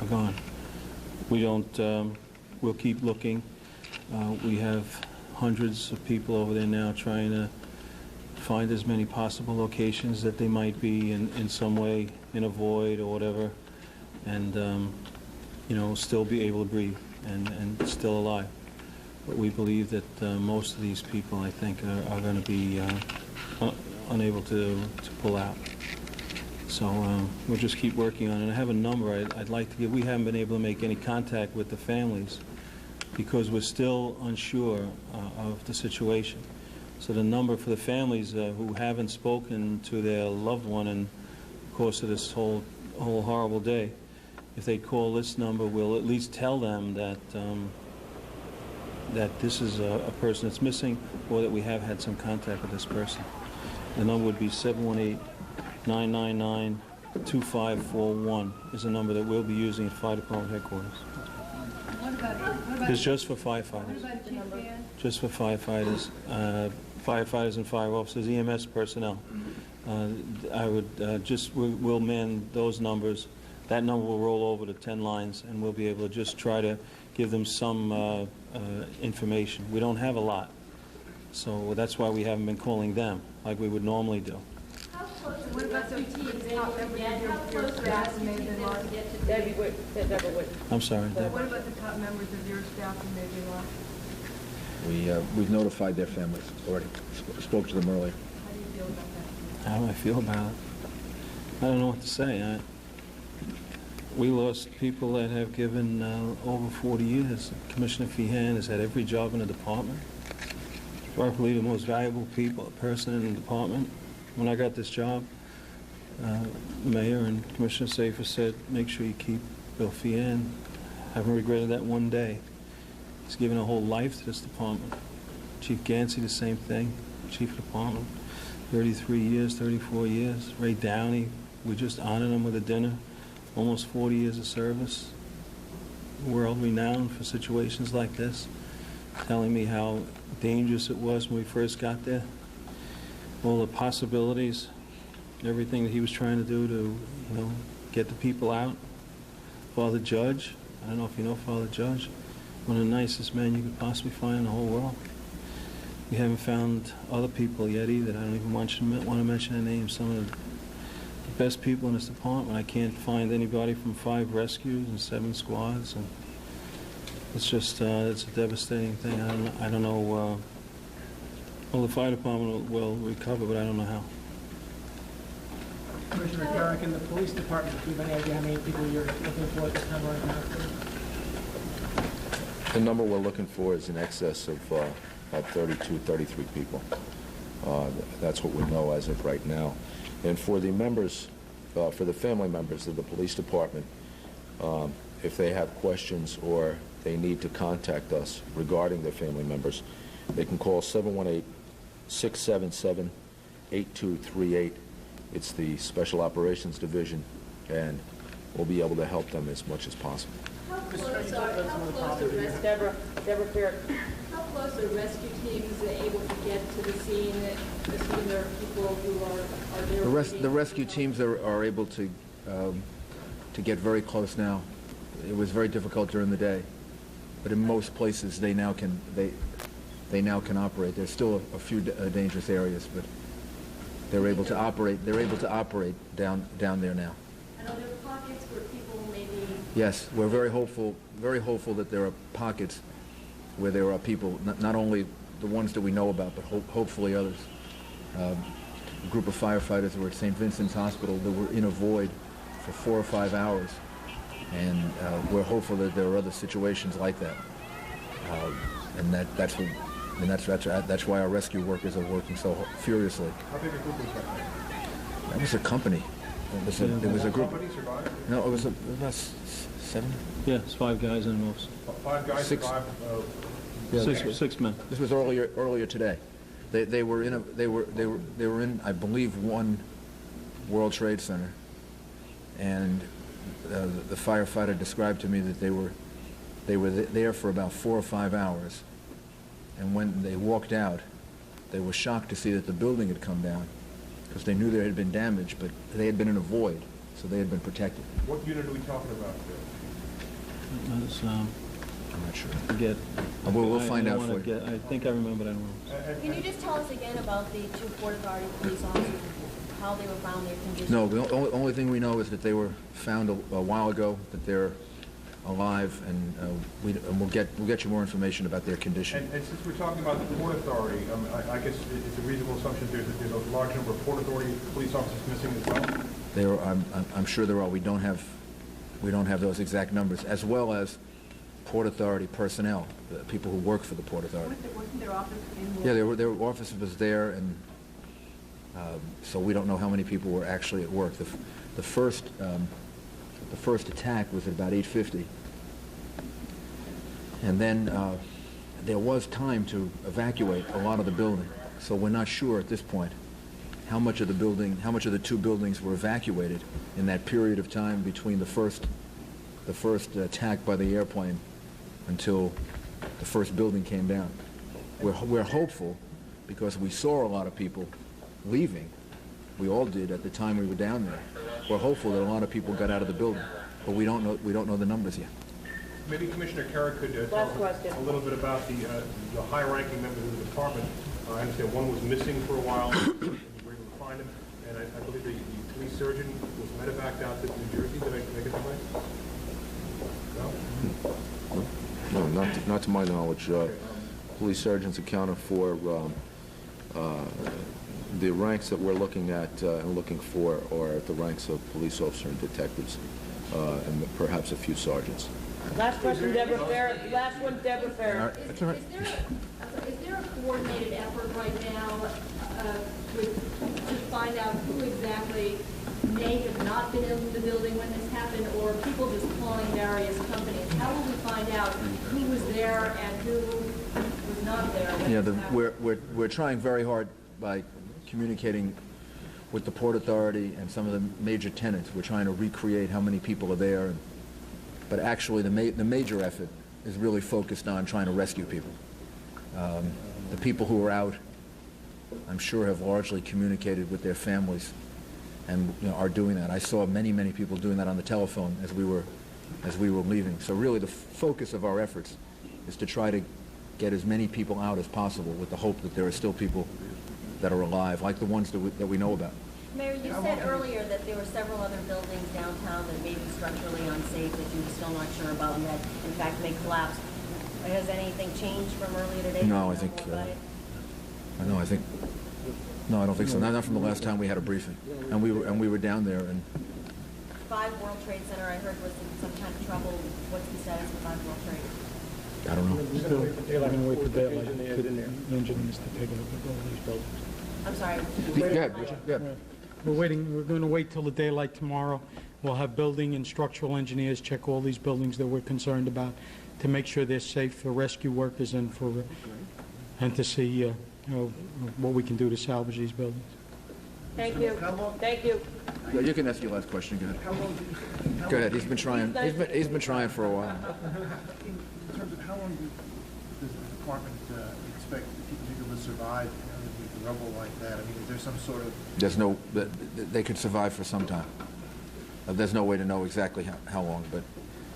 S23: gone. We don't. We'll keep looking. We have hundreds of people over there now trying to find as many possible locations that they might be in some way in a void or whatever, and still be able to breathe and still alive. But we believe that most of these people, I think, are going to be unable to pull out. So we'll just keep working on it. I have a number I'd like to give. We haven't been able to make any contact with the families because we're still unsure of the situation. So the number for the families who haven't spoken to their loved one in the course of this whole horrible day, if they call this number, we'll at least tell them that that this is a person that's missing, or that we have had some contact with this person. The number would be 718-999-2541 is the number that we'll be using at Fire Department headquarters. It's just for firefighters. Just for firefighters. Firefighters and fire officers, EMS personnel. I would we'll man those numbers. That number will roll over to 10 lines, and we'll be able to just try to give them some information. We don't have a lot, so that's why we haven't been calling them like we would normally do.
S15: What about the top members of your staff who may have been lost?
S23: I'm sorry, Deb.
S15: What about the top members of your staff who may have been lost?
S14: We've notified their families already. Spoke to them earlier.
S15: How do you feel about that?
S23: How do I feel about it? I don't know what to say. We lost people that have given over 40 years. Commissioner Feehan has had every job in the department. Probably the most valuable person in the department. When I got this job, Mayor and Commissioner Safer said, make sure you keep Bill Feehan. Haven't regretted that one day. He's given a whole life to this department. Chief Gansey, the same thing. Chief of Department, 33 years, 34 years. Ray Downey, we just honored him with a dinner. Almost 40 years of service. World renowned for situations like this. Telling me how dangerous it was when we first got there. All the possibilities, everything that he was trying to do to, get the people out. Father Judge, I don't know if you know Father Judge, one of the nicest men you could possibly find in the whole world. We haven't found other people yet either. I don't even want to mention their names. Some of the best people in this department. I can't find anybody from 5 rescues and 7 squads, and it's just it's a devastating thing. I don't know. Well, the fire department will recover, but I don't know how.
S20: Commissioner Carrick, in the police department, do you have any idea how many people you're looking for at this time right now?
S17: The number we're looking for is in excess of about 32, 33 people. That's what we know as of right now. And for the members, for the family members of the police department, if they have questions or they need to contact us regarding their family members, they can call 718-677-8238. It's the Special Operations Division, and we'll be able to help them as much as possible.
S18: How close are rescue teams able to get to the scene, assuming there are people who are there?
S14: The rescue teams are able to get very close now. It was very difficult during the day, but in most places they now can operate. There's still a few dangerous areas, but they're able to operate. They're able to operate down there now.
S18: And are there pockets where people maybe?
S14: Yes, we're very hopeful that there are pockets where there are people, not only the ones that we know about, but hopefully others. A group of firefighters were at St. Vincent's Hospital that were in a void for 4 or 5 hours, and we're hopeful that there are other situations like that. And that's why our rescue workers are working so furiously.
S21: How big a group was that?
S14: That was a company. It was a group. No, it was about 7.
S23: Yeah, it's 5 guys and most.
S21: 5 guys,
S14: 6.
S21: 5.
S23: Six men.
S14: This was earlier today. They were in I believe one World Trade Center, and the firefighter described to me that they were there for about 4 or 5 hours, and when they walked out, they were shocked to see that the building had come down, because they knew there had been damage, but they had been in a void, so they had been protected.
S21: What unit are we talking about there?
S14: I'm not sure.
S23: Forget.
S14: We'll find out for you.
S23: I think I remember, but I don't know.
S22: Can you just tell us again about the 2 Port Authority police officers, how they were found, their condition?
S14: No, the only thing we know is that they were found a while ago, that they're alive, and we'll get you more information about their condition.
S21: And since we're talking about the Port Authority, I guess it's a reasonable assumption there's a large number of Port Authority police officers missing as well.
S14: I'm sure there are. We don't have those exact numbers, as well as Port Authority personnel, the people who work for the Port Authority.
S15: Wasn't their office in?
S14: Yeah, their office was there, and so we don't know how many people were actually at work. The first attack was at about 8:50, and then there was time to evacuate a lot of the building. So we're not sure at this point how much of the 2 buildings were evacuated in that period of time between the first attack by the airplane until the first building came down. We're hopeful, because we saw a lot of people leaving. We all did at the time we were down there. We're hopeful that a lot of people got out of the building, but we don't know the numbers yet.
S21: Maybe Commissioner Carrick could tell us a little bit about the high-ranking members of the department. I understand one was missing for a while. We were able to find him, and I believe the police surgeon was medevaced out to New Jersey. Did I get that right?
S17: No, not to my knowledge. Police surgeons accounted for the ranks that we're looking at and looking for are at the ranks of police officer and detectives, and perhaps a few sergeants.
S1: Last question, Deborah Farrell. Last one, Deborah Farrell.
S18: Is there a coordinated effort right now to find out who exactly may have not been in the building when this happened, or people just calling various companies? How will we find out who was there and who was not there?
S14: Yeah, we're trying very hard by communicating with the Port Authority and some of the major tenants. We're trying to recreate how many people are there, but actually the major effort is really focused on trying to rescue people. The people who are out, I'm sure, have largely communicated with their families and are doing that. I saw many people doing that on the telephone as we were leaving. So really the focus of our efforts is to try to get as many people out as possible, with the hope that there are still people that are alive, like the ones that we know about.
S22: Mayor, you said earlier that there were several other buildings downtown that may be structurally unsafe that you're still not sure about and that, in fact, may collapse. Has anything changed from earlier today?
S14: No, I don't think so. Not from the last time we had a briefing, and we were down there. And
S22: 5 World Trade Center, I heard, was in some kind of trouble. What's the status of 5 World Trade?
S14: I don't know.
S20: We're going to wait for daylight. The engineers to take a look at all these buildings.
S22: I'm sorry.
S14: Go ahead, Richard. Yeah.
S20: We're going to wait till the daylight tomorrow. We'll have building and structural engineers check all these buildings that we're concerned about to make sure they're safe for rescue workers and to see what we can do to salvage these buildings.
S1: Thank you. Thank you.
S14: Yeah, you can ask your last question. Go ahead. Go ahead. He's been trying. He's been trying for a while.
S2: In terms of how long does the department expect people to survive with rubble like that? I mean, is there some sort of...
S14: There's no. They could survive for some time. There's no way to know exactly how long, but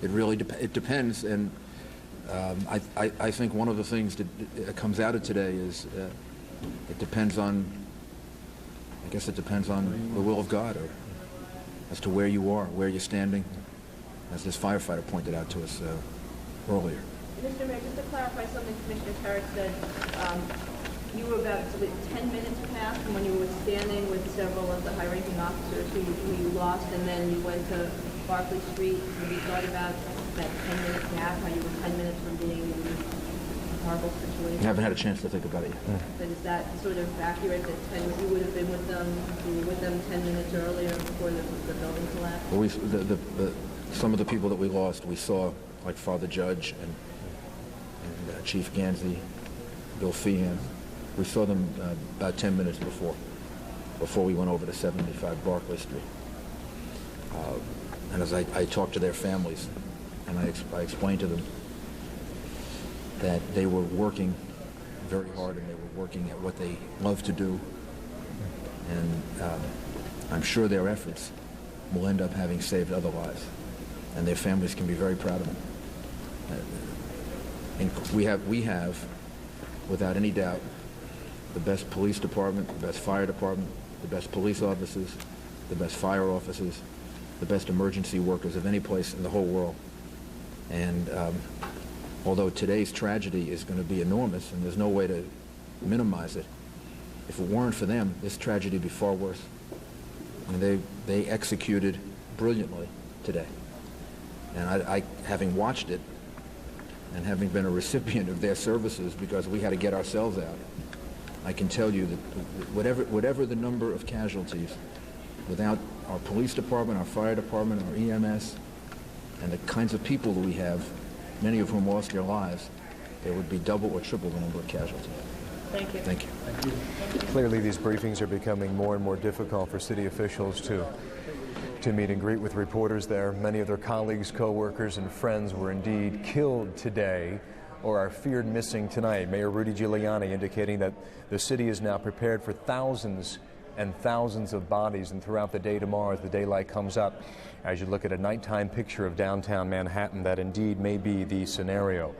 S14: it really it depends. And I think one of the things that comes out of today is it depends on. I guess it depends on the will of God, or as to where you are, where you're standing, as this firefighter pointed out to us earlier.
S18: Mr. Mayor, just to clarify something Commissioner Carrick said, you were about 10 minutes past from when you were standing with several of the high-ranking officers who you lost, and then you went to Barclay Street. Have you thought about that 10-minute gap, how you were 10 minutes from being in a horrible situation?
S14: I haven't had a chance to think about it yet.
S18: But is that sort of accurate that you would have been with them, you were with them 10 minutes earlier before the building collapsed?
S14: Well, some of the people that we lost, we saw, like Father Judge and Chief Gansey, Bill Feehan. We saw them about 10 minutes before we went over to 75 Barclay Street. And as I talked to their families, and I explained to them that they were working very hard and they were working at what they love to do. And I'm sure their efforts will end up having saved other lives. And their families can be very proud of them. And we have, without any doubt, the best police department, the best fire department, the best police officers, the best fire officers, the best emergency workers of any place in the whole world. And although today's tragedy is going to be enormous and there's no way to minimize it, if it weren't for them, this tragedy would be far worse. And they executed brilliantly today. And I having watched it and having been a recipient of their services because we had to get ourselves out, I can tell you that whatever the number of casualties, without our police department, our fire department, our EMS, and the kinds of people that we have, many of whom lost their lives, there would be double or triple the number of casualties.
S1: Thank you.
S14: Thank you.
S2: Thank you.
S3: Clearly, these briefings are becoming more and more difficult for city officials to meet and greet with reporters there. Many of their colleagues, co-workers, and friends were indeed killed today or are feared missing tonight. Mayor Rudy Giuliani indicating that the city is now prepared for thousands and thousands of bodies, and throughout the day tomorrow as the daylight comes up, as you look at a nighttime picture of downtown Manhattan, that indeed may be the scenario.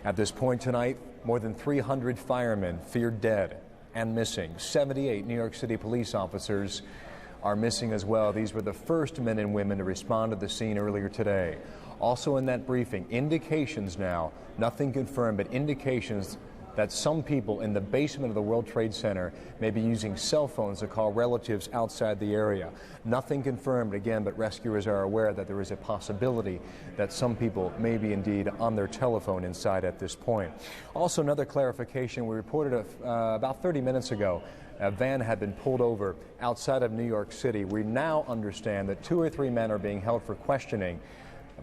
S3: At this point tonight, more than 300 firemen feared dead and missing. 78 New York City police officers are missing as well. These were the first men and women to respond to the scene earlier today. Also in that briefing, indications now, nothing confirmed, but indications that some people in the basement of the World Trade Center may be using cell phones to call relatives outside the area. Nothing confirmed again, but rescuers are aware that there is a possibility that some people may be indeed on their telephone inside at this point. Also, another clarification, we reported about 30 minutes ago, a van had been pulled over outside of New York City. We now understand that 2 or 3 men are being held for questioning.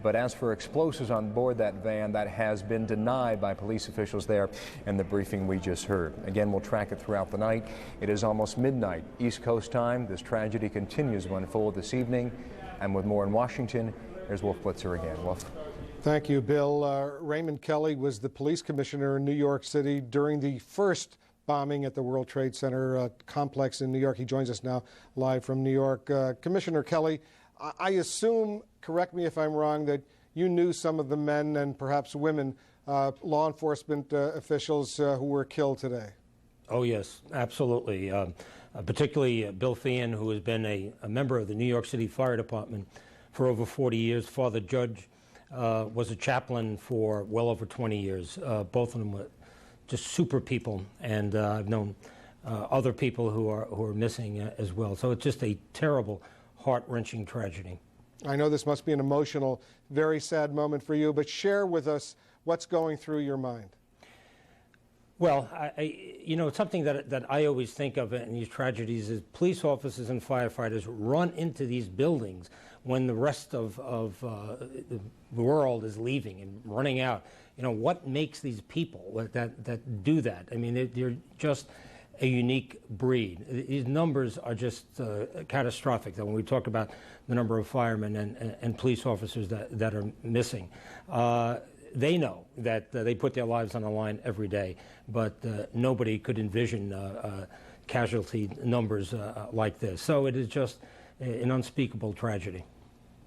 S3: But as for explosives on board that van, that has been denied by police officials there in the briefing we just heard. Again, we'll track it throughout the night. It is almost midnight East Coast time. This tragedy continues to unfold this evening. And with more in Washington, here's Wolf Blitzer again. Wolf.
S9: Thank you, Bill. Raymond Kelly was the police commissioner in New York City during the first bombing at the World Trade Center complex in New York. He joins us now live from New York. Commissioner Kelly, I assume, correct me if I'm wrong, that you knew some of the men and perhaps women, law enforcement officials who were killed today.
S4: Oh, yes, absolutely. Particularly Bill Feehan, who has been a member of the New York City Fire Department for over 40 years. Father Judge was a chaplain for well over 20 years. Both of them were just super people, and I've known other people who are missing as well. So it's just a terrible, heart-wrenching tragedy.
S9: I know this must be an emotional, very sad moment for you, but share with us what's going through your mind?
S4: Well, you know, something that I always think of in these tragedies is police officers and firefighters run into these buildings when the rest of the world is leaving and running out. You know, what makes these people that do that? I mean, they're just a unique breed. These numbers are just catastrophic. When we talk about the number of firemen and police officers that are missing, they know that they put their lives on the line every day, but nobody could envision casualty numbers like this. So it is just an unspeakable tragedy.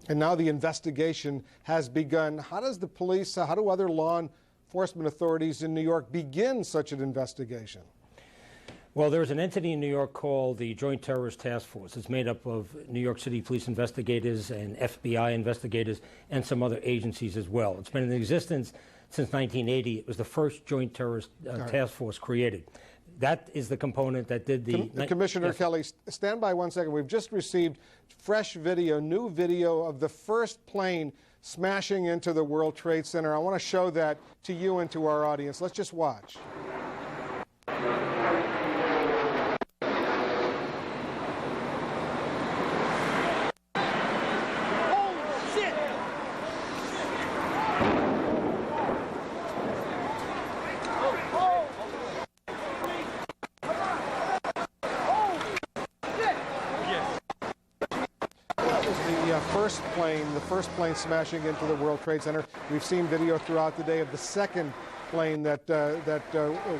S9: And now the investigation has begun. How does the police, how do other law enforcement authorities in New York begin such an investigation?
S4: Well, there's an entity in New York called the Joint Terrorist Task Force. It's made up of New York City police investigators and FBI investigators and some other agencies as well. It's been in existence since 1980. It was the first Joint Terrorist Task Force created. That is the component that did the...
S9: Commissioner
S4: yes.
S9: Kelly, stand by 1 second. We've just received fresh video, new video of the first plane smashing into the World Trade Center. I want to show that to you and to our audience. Let's just watch. The first plane smashing into the World Trade Center. We've seen video throughout the day of the second plane that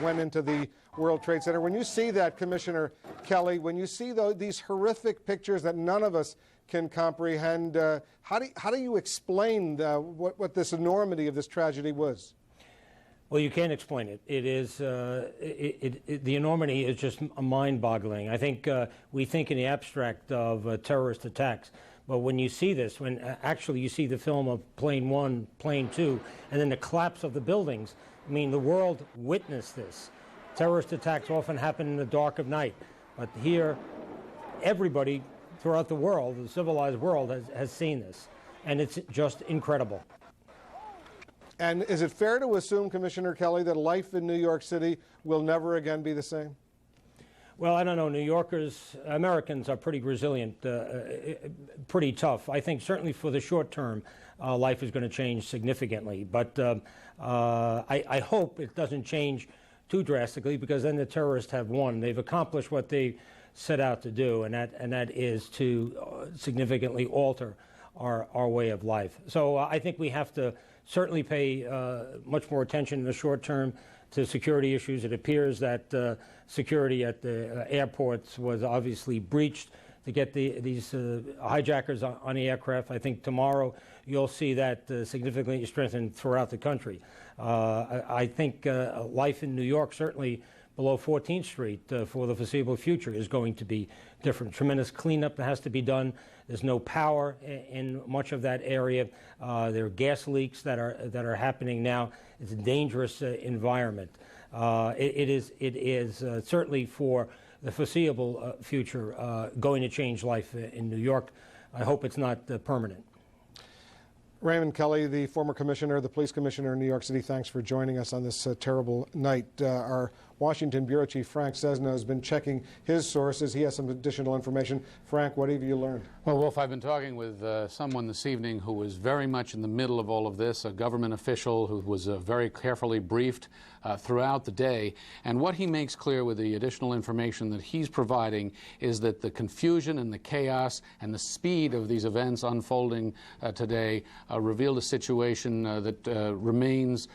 S9: went into the World Trade Center. When you see that, Commissioner Kelly, when you see these horrific pictures that none of us can comprehend, how do you explain what this enormity of this tragedy was?
S4: Well, you can't explain it. It is the enormity is just mind-boggling. I think we think in the abstract of terrorist attacks. But when you see this, when actually you see the film of Plane 1, Plane 2, and then the collapse of the buildings, I mean, the world witnessed this. Terrorist attacks often happen in the dark of night. But here, everybody throughout the world, the civilized world, has seen this. And it's just incredible.
S9: And is it fair to assume, Commissioner Kelly, that life in New York City will never again be the same?
S4: Well, I don't know. New Yorkers, Americans are pretty resilient, pretty tough. I think certainly for the short term, life is going to change significantly. But I hope it doesn't change too drastically, because then the terrorists have won. They've accomplished what they set out to do, and that is to significantly alter our way of life. So I think we have to certainly pay much more attention in the short term to security issues. It appears that security at the airports was obviously breached to get these hijackers on the aircraft. I think tomorrow you'll see that significantly strengthened throughout the country. I think life in New York, certainly below 14th Street for the foreseeable future, is going to be different. Tremendous cleanup that has to be done. There's no power in much of that area. There are gas leaks that are happening now. It's a dangerous environment. It is certainly for the foreseeable future going to change life in New York. I hope it's not permanent.
S9: Raymond Kelly, the former commissioner, the police commissioner in New York City, thanks for joining us on this terrible night. Our Washington Bureau Chief Frank Sesno has been checking his sources. He has some additional information. Frank, what have you learned?
S5: Well, Wolf, I've been talking with someone this evening who was very much in the middle of all of this, a government official who was very carefully briefed throughout the day. And what he makes clear with the additional information that he's providing is that the confusion and the chaos and the speed of these events unfolding today revealed a situation that remains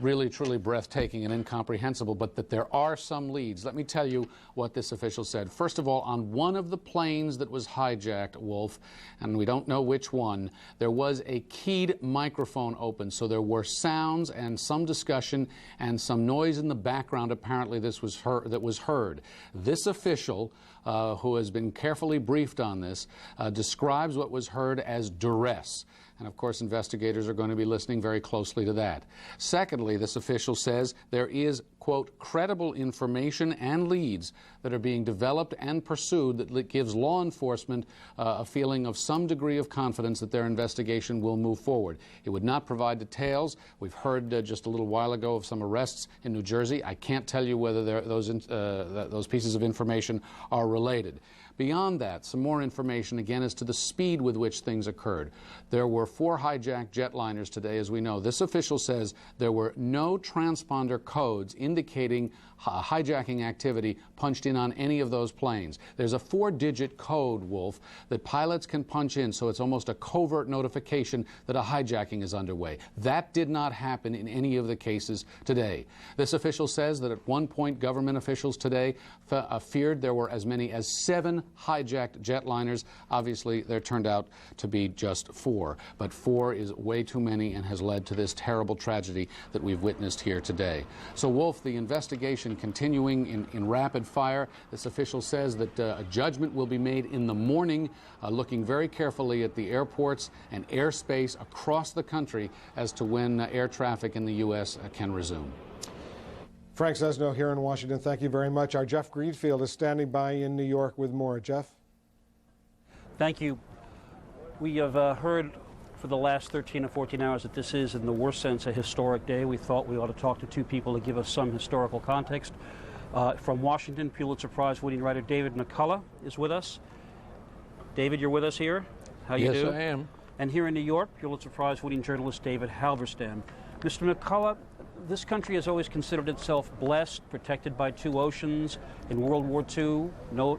S5: really, truly breathtaking and incomprehensible, but that there are some leads. Let me tell you what this official said. First of all, on one of the planes that was hijacked, Wolf, and we don't know which one, there was a keyed microphone open, so there were sounds and some discussion and some noise in the background. Apparently this was that was heard. This official, who has been carefully briefed on this, describes what was heard as duress. And of course, investigators are going to be listening very closely to that. Secondly, this official says there is, quote, credible information and leads that are being developed and pursued that gives law enforcement a feeling of some degree of confidence that their investigation will move forward. It would not provide details. We've heard just a little while ago of some arrests in New Jersey. I can't tell you whether those pieces of information are related. Beyond that, some more information, again, as to the speed with which things occurred. There were 4 hijacked jetliners today, as we know. This official says there were no transponder codes indicating hijacking activity punched in on any of those planes. There's a 4-digit code, Wolf, that pilots can punch in, so it's almost a covert notification that a hijacking is underway. That did not happen in any of the cases today. This official says that at one point government officials today feared there were as many as 7 hijacked jetliners. Obviously, there turned out to be just 4. But 4 is way too many and has led to this terrible tragedy that we've witnessed here today. So, Wolf, the investigation continuing in rapid fire. This official says that a judgment will be made in the morning, looking very carefully at the airports and airspace across the country as to when air traffic in the U.S. Can resume.
S9: Frank Sesno here in Washington. Thank you very much. Our Jeff Greenfield is standing by in New York with more. Jeff?
S6: Thank you. We have heard for the last 13 or 14 hours that this is, in the worst sense, a historic day. We thought we ought to talk to 2 people to give us some historical context. From Washington, Pulitzer Prize winning writer David McCullough is with us. David, you're with us here. How you do?
S7: Yes, I am.
S6: And here in New York, Pulitzer Prize winning journalist David Halberstam. Mr. McCullough, this country has always considered itself blessed, protected by 2 oceans. In World War II,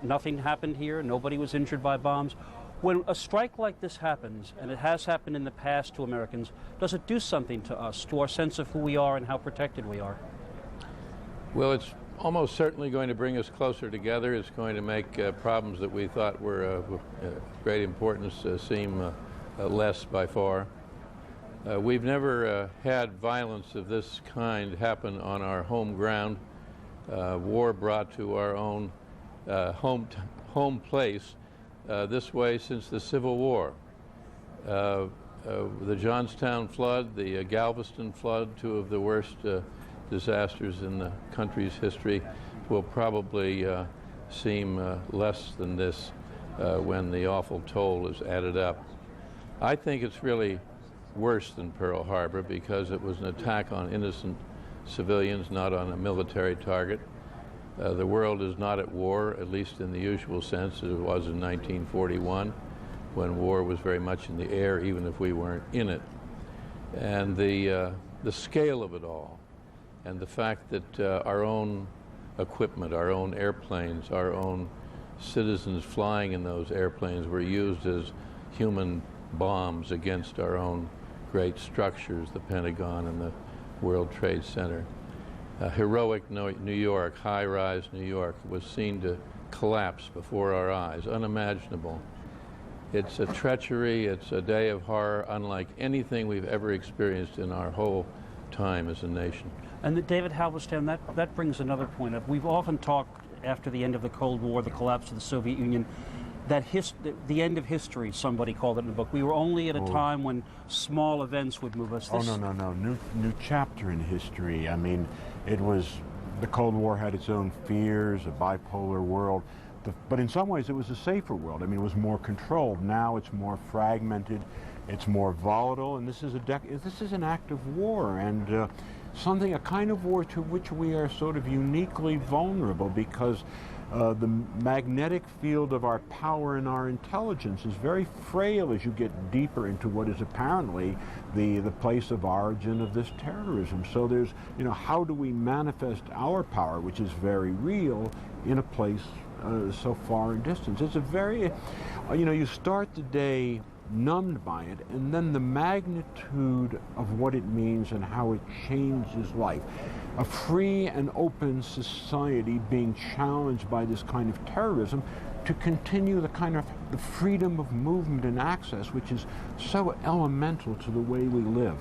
S6: nothing happened here. Nobody was injured by bombs. When a strike like this happens, and it has happened in the past to Americans, does it do something to us, to our sense of who we are and how protected we are?
S7: Well, it's almost certainly going to bring us closer together. It's going to make problems that we thought were of great importance seem less by far. We've never had violence of this kind happen on our home ground. War brought to our own home place this way since the Civil War. The Johnstown flood, the Galveston flood, 2 of the worst disasters in the country's history, will probably seem less than this when the awful toll is added up. I think it's really worse than Pearl Harbor because it was an attack on innocent civilians, not on a military target. The world is not at war, at least in the usual sense, as it was in 1941, when war was very much in the air, even if we weren't in it. And the scale of it all, and the fact that our own equipment, our own airplanes, our own citizens flying in those airplanes were used as human bombs against our own great structures, the Pentagon and the World Trade Center. Heroic New York, high-rise New York, was seen to collapse before our eyes, unimaginable. It's a treachery, it's a day of horror unlike anything we've ever experienced in our whole time as a nation.
S6: And David Halberstam, that brings another point up. We've often talked after the end of the Cold War, the collapse of the Soviet Union, that the end of history, somebody called it in the book. We were only at a time when small events would move us.
S8: No. New chapter in history. I mean, it was, the Cold War had its own fears, a bipolar world, but in some ways it was a safer world. I mean, it was more controlled. Now it's more fragmented, it's more volatile, and this is an act of war, and a kind of war to which we are sort of uniquely vulnerable because the magnetic field of our power and our intelligence is very frail as you get deeper into what is apparently the place of origin of this terrorism. So there's, how do we manifest our power, which is very real, in a place so far in distance? It's a very, you start the day numbed by it, and then the magnitude of what it means and how it changes life. A free and open society being challenged by this kind of terrorism to continue the freedom of movement and access, which is so elemental to the way we live.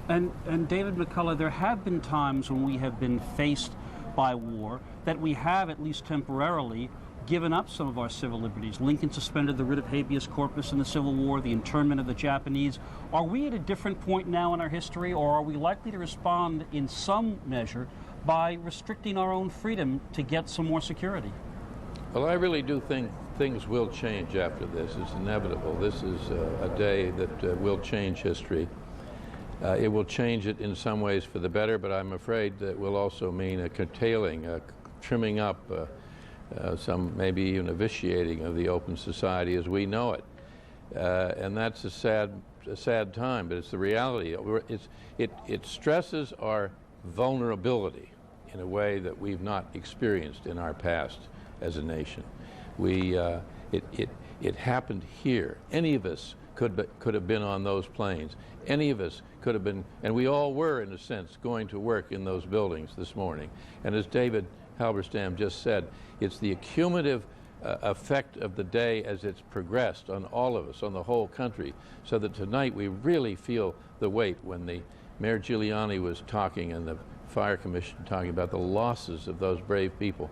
S6: And David McCullough, there have been times when we have been faced by war that we have, at least temporarily, given up some of our civil liberties. Lincoln suspended the writ of habeas corpus in the Civil War, the internment of the Japanese. Are we at a different point now in our history, or are we likely to respond in some measure by restricting our own freedom to get some more security?
S7: Well, I really do think things will change after this. It's inevitable. This is a day that will change history. It will change it in some ways for the better, but I'm afraid that will also mean a curtailing, a trimming up, some maybe even a vitiating of the open society as we know it. And that's a sad time, but it's the reality. It stresses our vulnerability in a way that we've not experienced in our past as a nation. It happened here. Any of us could have been on those planes. Any of us could have been, and we all were, in a sense, going to work in those buildings this morning. And as David Halberstam just said, it's the accumulative effect of the day as it's progressed on all of us, on the whole country, so that tonight we really feel the weight when the Mayor Giuliani was talking and the Fire Commission talking about the losses of those brave people.